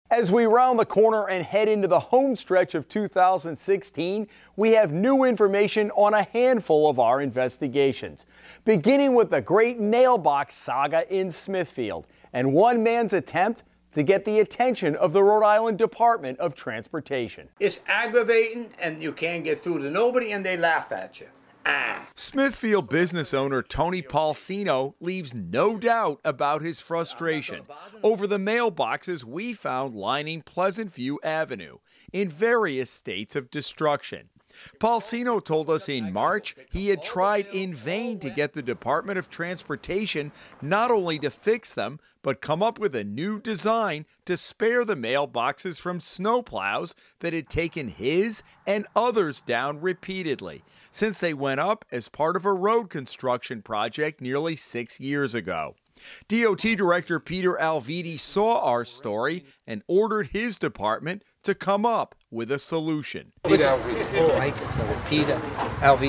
As we round the corner and head into the home stretch of 2016, we have new information on a handful of our investigations. Beginning with the great Mailbox Saga in Smithfield and one man's attempt to get the attention of the Rhode Island Department of Transportation. It's aggravating and you can't get through to nobody and they laugh at you. Smithfield business owner Tony Paulsino leaves no doubt about his frustration over the mailboxes we found lining Pleasant View Avenue in various states of destruction. Paulsino told us in March he had tried in vain to get the Department of Transportation not only to fix them, but come up with a new design to spare the mailboxes from snowplows that had taken his and others down repeatedly since they went up as part of a road construction project nearly 6 years ago. DOT Director Peter Alviti saw our story and ordered his department to come up with a solution. Peter Alviti,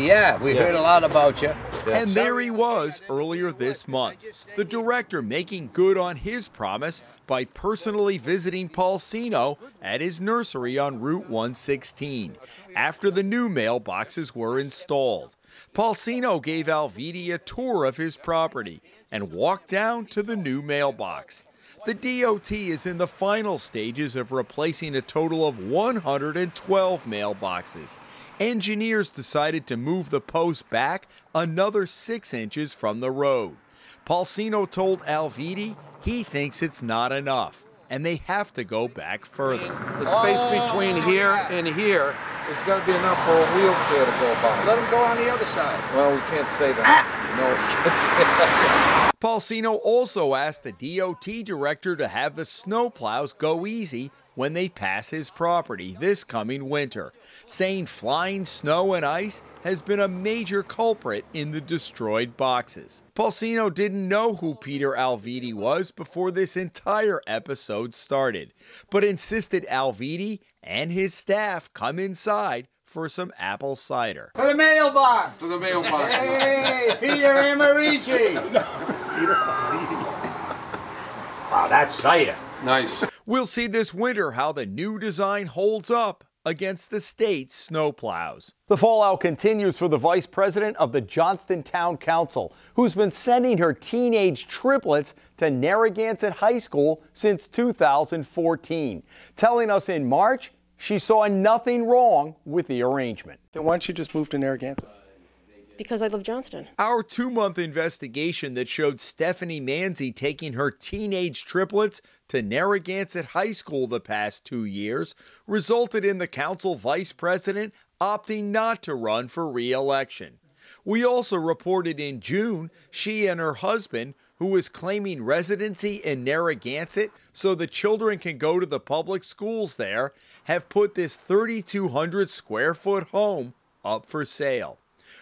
yeah, we heard a lot about you. And there he was earlier this month, the director making good on his promise by personally visiting Paulsino at his nursery on Route 116 after the new mailboxes were installed. Paulsino gave Alviti a tour of his property and walked down to the new mailbox. The DOT is in the final stages of replacing a total of 112 mailboxes. Engineers decided to move the post back another 6 inches from the road. Paulsino told Alviti he thinks it's not enough, and they have to go back further. The space between here and here is going to be enough for a wheelchair to go by. Let them go on the other side. Well, we can't say that. No, we can't say that. Paulsino also asked the DOT director to have the snowplows go easy when they pass his property this coming winter, saying flying snow and ice has been a major culprit in the destroyed boxes. Paulsino didn't know who Peter Alviti was before this entire episode started, but insisted Alviti and his staff come inside for some apple cider. For the mailbox! To the mailbox. Hey, Peter Amarici! Wow, that's cider. Nice. We'll see this winter how the new design holds up against the state's snowplows. The fallout continues for the vice president of the Johnston Town Council, who's been sending her teenage triplets to Narragansett High School since 2014, telling us in March she saw nothing wrong with the arrangement. Then why don't you just move to Narragansett? Because I love Johnston. Our 2-month investigation that showed Stephanie Manzi taking her teenage triplets to Narragansett High School the past 2 years resulted in the council vice president opting not to run for re-election. We also reported in June she and her husband, who is claiming residency in Narragansett so the children can go to the public schools there, have put this 3,200 square foot home up for sale.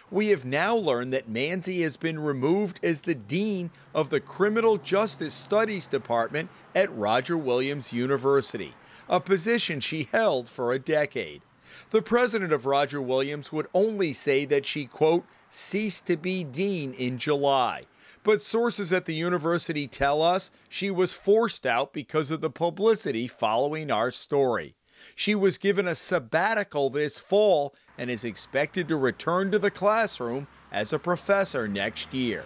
We have now learned that Manzi has been removed as the dean of the Criminal Justice Studies Department at Roger Williams University, a position she held for a decade. The president of Roger Williams would only say that she, quote, ceased to be dean in July. But sources at the university tell us she was forced out because of the publicity following our story. She was given a sabbatical this fall and is expected to return to the classroom as a professor next year.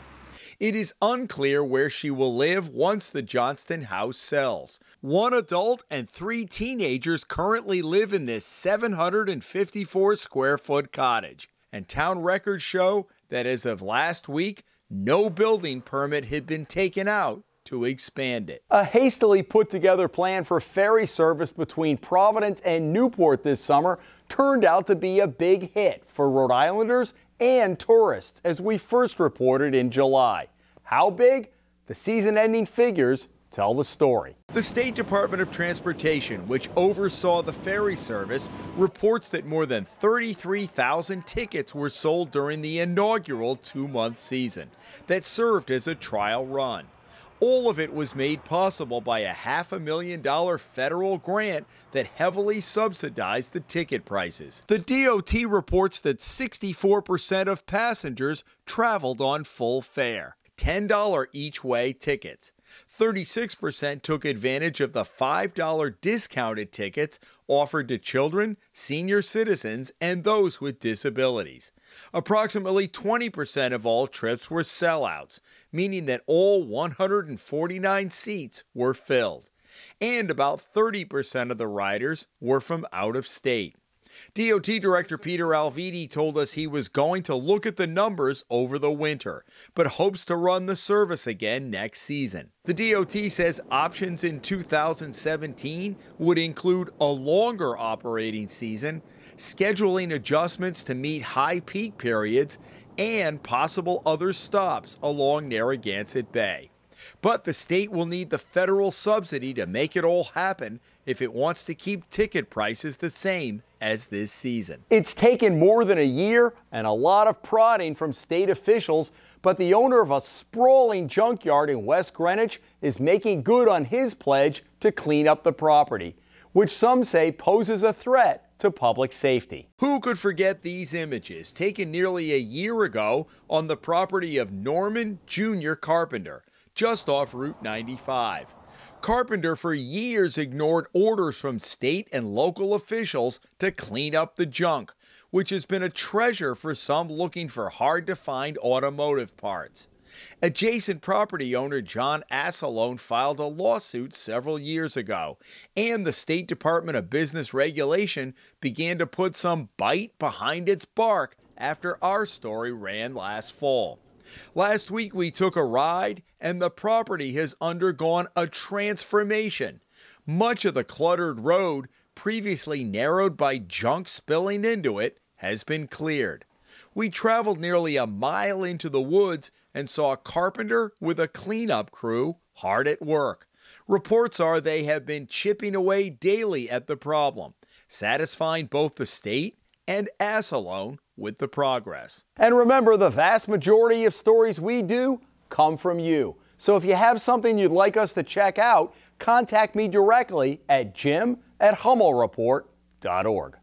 It is unclear where she will live once the Johnston house sells. 1 adult and 3 teenagers currently live in this 754 square foot cottage, and town records show that as of last week, no building permit had been taken out to expand it. A hastily put together plan for ferry service between Providence and Newport this summer turned out to be a big hit for Rhode Islanders and tourists, as we first reported in July. How big? The season-ending figures tell the story. The State Department of Transportation, which oversaw the ferry service, reports that more than 33,000 tickets were sold during the inaugural 2-month season that served as a trial run. All of it was made possible by a $500,000 federal grant that heavily subsidized the ticket prices. The DOT reports that 64% of passengers traveled on full fare, $10 each way tickets. 36% took advantage of the $5 discounted tickets offered to children, senior citizens, and those with disabilities. Approximately 20% of all trips were sellouts, meaning that all 149 seats were filled. And about 30% of the riders were from out of state. DOT Director Peter Alviti told us he was going to look at the numbers over the winter, but hopes to run the service again next season. The DOT says options in 2017 would include a longer operating season, scheduling adjustments to meet high peak periods, and possible other stops along Narragansett Bay. But the state will need the federal subsidy to make it all happen if it wants to keep ticket prices the same as this season. It's taken more than a year and a lot of prodding from state officials, but the owner of a sprawling junkyard in West Greenwich is making good on his pledge to clean up the property, which some say poses a threat to public safety. Who could forget these images taken nearly a year ago on the property of Norman Jr. Carpenter, just off Route 95. Carpenter for years ignored orders from state and local officials to clean up the junk, which has been a treasure for some looking for hard-to-find automotive parts. Adjacent property owner John Assalone filed a lawsuit several years ago, and the State Department of Business Regulation began to put some bite behind its bark after our story ran last fall. Last week we took a ride, and the property has undergone a transformation. Much of the cluttered road, previously narrowed by junk spilling into it, has been cleared. We traveled nearly a mile into the woods and saw Carpenter with a cleanup crew hard at work. Reports are they have been chipping away daily at the problem, satisfying both the state and Assalone with the progress. And remember, the vast majority of stories we do come from you. So if you have something you'd like us to check out, contact me directly at jim@hummelreport.org.